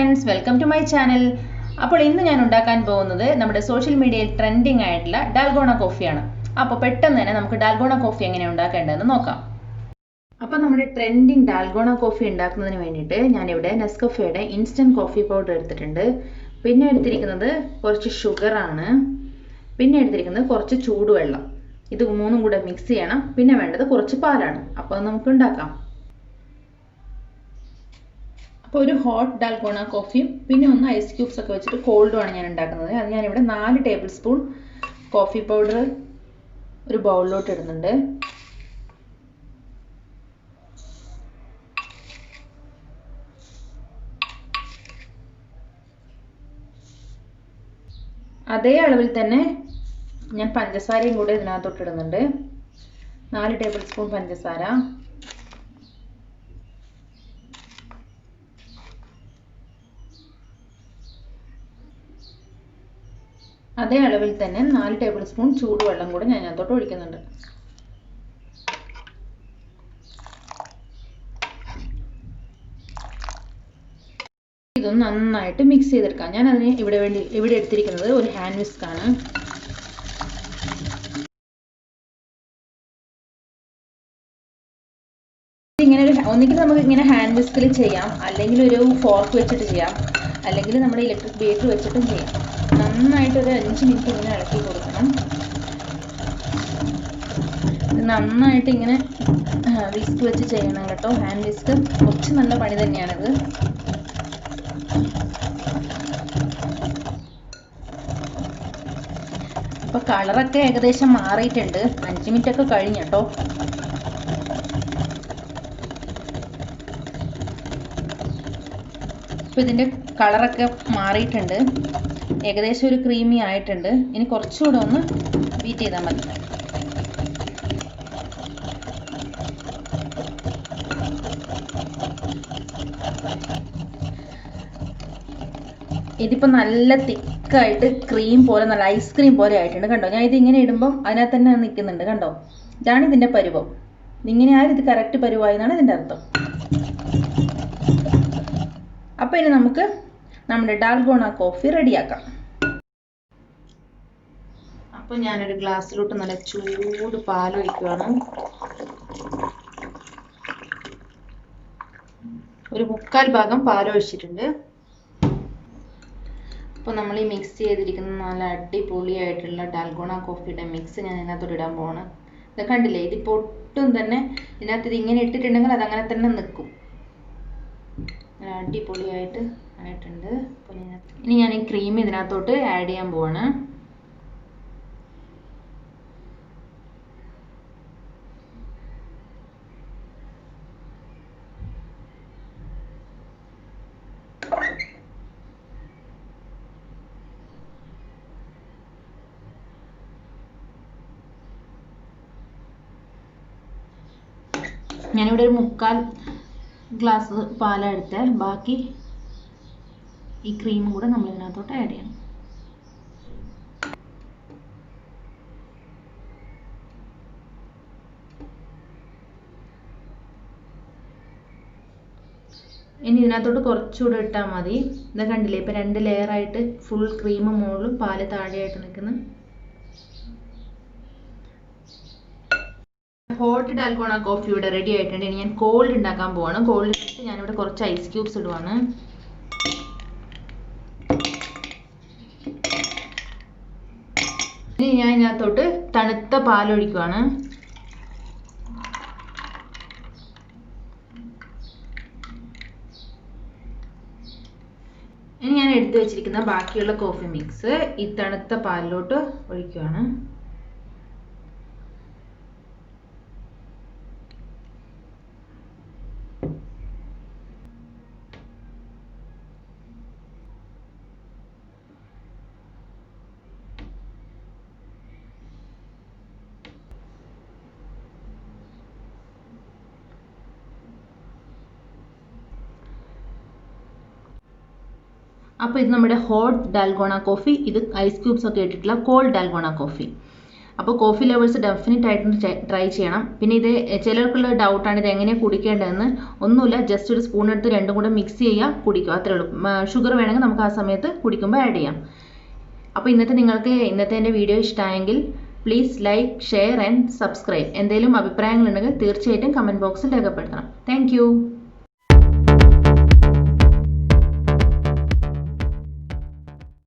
friends, welcome to my channel. അപ്പോൾ ഇന്ന് ഞാൻ ഉണ്ടാക്കാൻ പോകുന്നത് നമ്മുടെ സോഷ്യൽ മീഡിയയിൽ ട്രെൻഡിങ് ആയിട്ടുള്ള ഡാൽഗോണ കോഫിയാണ്. അപ്പോൾ പെട്ടെന്ന് തന്നെ നമുക്ക് ഡാൽഗോണ കോഫി എങ്ങനെ ഉണ്ടാക്കേണ്ടതെന്ന് നോക്കാം. അപ്പോൾ നമ്മുടെ ട്രെൻഡിങ് ഡാൽഗോണ കോഫി ഉണ്ടാക്കുന്നതിന് വേണ്ടിയിട്ട് ഞാനിവിടെ നെസ്കഫേയുടെ ഇൻസ്റ്റന്റ് കോഫി പൗഡർ എടുത്തിട്ടുണ്ട്. പിന്നെ എടുത്തിരിക്കുന്നത് കുറച്ച് ഷുഗർ ആണ്. പിന്നെ എടുത്തിരിക്കുന്നത് കുറച്ച് ചൂടുവെള്ളം. ഇത് മൂന്നും കൂടെ മിക്സ് ചെയ്യണം. പിന്നെ വേണ്ടത് കുറച്ച് പാലാണ്. അപ്പോൾ നമുക്ക് ഉണ്ടാക്കാം. അപ്പോൾ ഒരു ഹോട്ട് ഡാൽഗോണ കോഫിയും പിന്നെ ഒന്ന് ഐസ് ക്യൂബ്സ് ഒക്കെ വെച്ചിട്ട് കോൾഡുമാണ് ഞാൻ ഉണ്ടാക്കുന്നത്. അത് ഞാനിവിടെ 4 ടേബിൾ സ്പൂൺ കോഫി പൗഡർ ഒരു ബൗളിലോട്ട് ഇടുന്നുണ്ട്. അതേ അളവിൽ തന്നെ ഞാൻ പഞ്ചസാരയും കൂടെ ഇതിനകത്തോട്ട് ഇടുന്നുണ്ട്. 4 ടേബിൾ സ്പൂൺ പഞ്ചസാര. അതേ അളവിൽ തന്നെ 4 ടേബിൾ സ്പൂൺ ചൂടുവെള്ളം കൂടെ ഞാൻ അതിനകത്തോട്ട് ഒഴിക്കുന്നുണ്ട്. ഇതൊന്ന് നന്നായിട്ട് മിക്സ് ചെയ്തെടുക്കാം. ഞാൻ അതിന് ഇവിടെ എടുത്തിരിക്കുന്നത് ഒരു ഹാൻഡ് വിസ്ക് ആണ്. ഇങ്ങനെ ഒന്നുകിൽ നമുക്ക് ഇങ്ങനെ ഹാൻഡ് വിസ്കിൽ ചെയ്യാം, അല്ലെങ്കിൽ ഒരു ഫോർക്ക് വെച്ചിട്ട് ചെയ്യാം, അല്ലെങ്കിൽ നമ്മുടെ ഇലക്ട്രിക് ബീറ്റർ വെച്ചിട്ടും ചെയ്യാം. നന്നായിട്ട് ഒരു 5 മിനിറ്റ് ഇങ്ങനെ ഇളക്കി കൊടുക്കണം. നന്നായിട്ട് ഇങ്ങനെ വിസ്ക് വെച്ച് ചെയ്യണം കേട്ടോ. ഹാൻഡ് വിസ്ക് കുറച്ച് നല്ല പണി തന്നെയാണിത്. അപ്പോൾ കളറൊക്കെ ഏകദേശം മാറിയിട്ടുണ്ട്. 5 മിനിറ്റ് ഒക്കെ കഴിഞ്ഞു കേട്ടോ. അപ്പോൾ ഇതിൻ്റെ കളറൊക്കെ മാറിയിട്ടുണ്ട്. ഏകദേശം ഒരു ക്രീമി ആയിട്ടുണ്ട്. ഇനി കുറച്ചുകൂടെ ഒന്ന് ബീറ്റ് ചെയ്താൽ മതി. ഇതിപ്പോൾ നല്ല തിക്കായിട്ട് ക്രീം പോലെ, നല്ല ഐസ്ക്രീം പോലെ ആയിട്ടുണ്ട് കണ്ടോ. ഞാൻ ഇതിങ്ങനെ ഇടുമ്പം അതിനകത്ത് തന്നെ നിൽക്കുന്നുണ്ട് കണ്ടോ. ഇതാണ് ഇതിൻ്റെ പരുവം. ഇങ്ങനെ ആയാലും ഇത് കറക്റ്റ് പരുവായി എന്നാണ് ഇതിൻ്റെ അർത്ഥം. അപ്പോൾ ഇനി നമുക്ക് നമ്മുടെ ഡാൽഗോണ കോഫി റെഡിയാക്കാം. അപ്പോൾ ഞാനൊരു ഗ്ലാസ്സിലോട്ട് നല്ല ചൂട് പാലൊഴിക്കുകയാണ്. ഒരു 1/4 ഭാഗം പാലൊഴിച്ചിട്ടുണ്ട്. അപ്പോൾ നമ്മൾ ഈ മിക്സ് ചെയ്തിരിക്കുന്ന നല്ല അടിപൊളിയായിട്ടുള്ള ഡാൽഗോണ കോഫിയുടെ മിക്സ് ഞാൻ ഇതിനകത്തോട്ട് ഇടാൻ പോവാണ്. ഇത് കണ്ടില്ലേ, ഇതിപ്പോൾ ഒട്ടും തന്നെ ഇതിനകത്ത് ഇതിങ്ങനെ ഇട്ടിട്ടുണ്ടെങ്കിൽ അതങ്ങനെ തന്നെ നിൽക്കും. അടിപൊളിയായിട്ട് ആയിട്ടുണ്ട്. ഇനി ഞാൻ ഈ ക്രീം ഇതിനകത്തോട്ട് ആഡ് ചെയ്യാൻ പോവാണ്. ഞാനിവിടെ ഒരു 1/4 ഗ്ലാസ് പാലെടുത്ത് ബാക്കി ഈ ക്രീം കൂടെ നമ്മൾ ഇതിനകത്തോട്ട് ആഡ് ചെയ്യണം. ഇനി ഇതിനകത്തോട്ട് കുറച്ചുകൂടെ ഇട്ടാൽ മതി. ഇത് കണ്ടില്ലേ, ഇപ്പം 2 ലെയറായിട്ട് ഫുൾ ക്രീം മുകളിലും പാല് താഴെയായിട്ട് നിൽക്കുന്നു. ഹോട്ട് ഡാൽഗോണ കോഫി ഇവിടെ റെഡി ആയിട്ടുണ്ട്. ഇനി ഞാൻ കോൾഡ് ഉണ്ടാക്കാൻ പോവാണ്. കോൾഡ് ഇട്ടിട്ട് ഞാനിവിടെ കുറച്ച് ഐസ് ക്യൂബ്സ് ഇടുവാണ്. ഇനി ഞാൻ ഇതിനകത്തോട്ട് തണുത്ത പാലൊഴിക്കുവാണ്. ഇനി ഞാൻ എടുത്തു വെച്ചിരിക്കുന്ന ബാക്കിയുള്ള കോഫി മിക്സ് ഈ തണുത്ത പാലിലോട്ട് ഒഴിക്കുവാണ്. അപ്പോൾ ഇത് നമ്മുടെ ഹോട്ട് ഡാൽഗോണ കോഫി. ഇത് ഐസ് ക്യൂബ്സ് ഒക്കെ ഇട്ടിട്ടുള്ള കോൾഡ് ഡാൽഗോണ കോഫി. അപ്പോൾ കോഫി ലവേഴ്സ് ഡെഫിനറ്റ് ആയിട്ടും ട്രൈ ചെയ്യണം. പിന്നെ ഇത് ചിലർക്കുള്ള ഡൗട്ടാണ് ഇത് എങ്ങനെയാണ് കുടിക്കേണ്ടതെന്ന്. ഒന്നുമില്ല, ജസ്റ്റ് ഒരു സ്പൂൺ എടുത്ത് രണ്ടും കൂടെ മിക്സ് ചെയ്യുക, കുടിക്കുക, അത്രേ ഉള്ളൂ. ഷുഗർ വേണമെങ്കിൽ നമുക്ക് ആ സമയത്ത് കുടിക്കുമ്പോൾ ആഡ് ചെയ്യാം. അപ്പോൾ നിങ്ങൾക്ക് എൻ്റെ വീഡിയോ ഇഷ്ടമായെങ്കിൽ please like, share and subscribe. എന്തെങ്കിലും അഭിപ്രായങ്ങളുണ്ടെങ്കിൽ തീർച്ചയായിട്ടും കമൻറ്റ് ബോക്സിൽ രേഖപ്പെടുത്തണം. താങ്ക്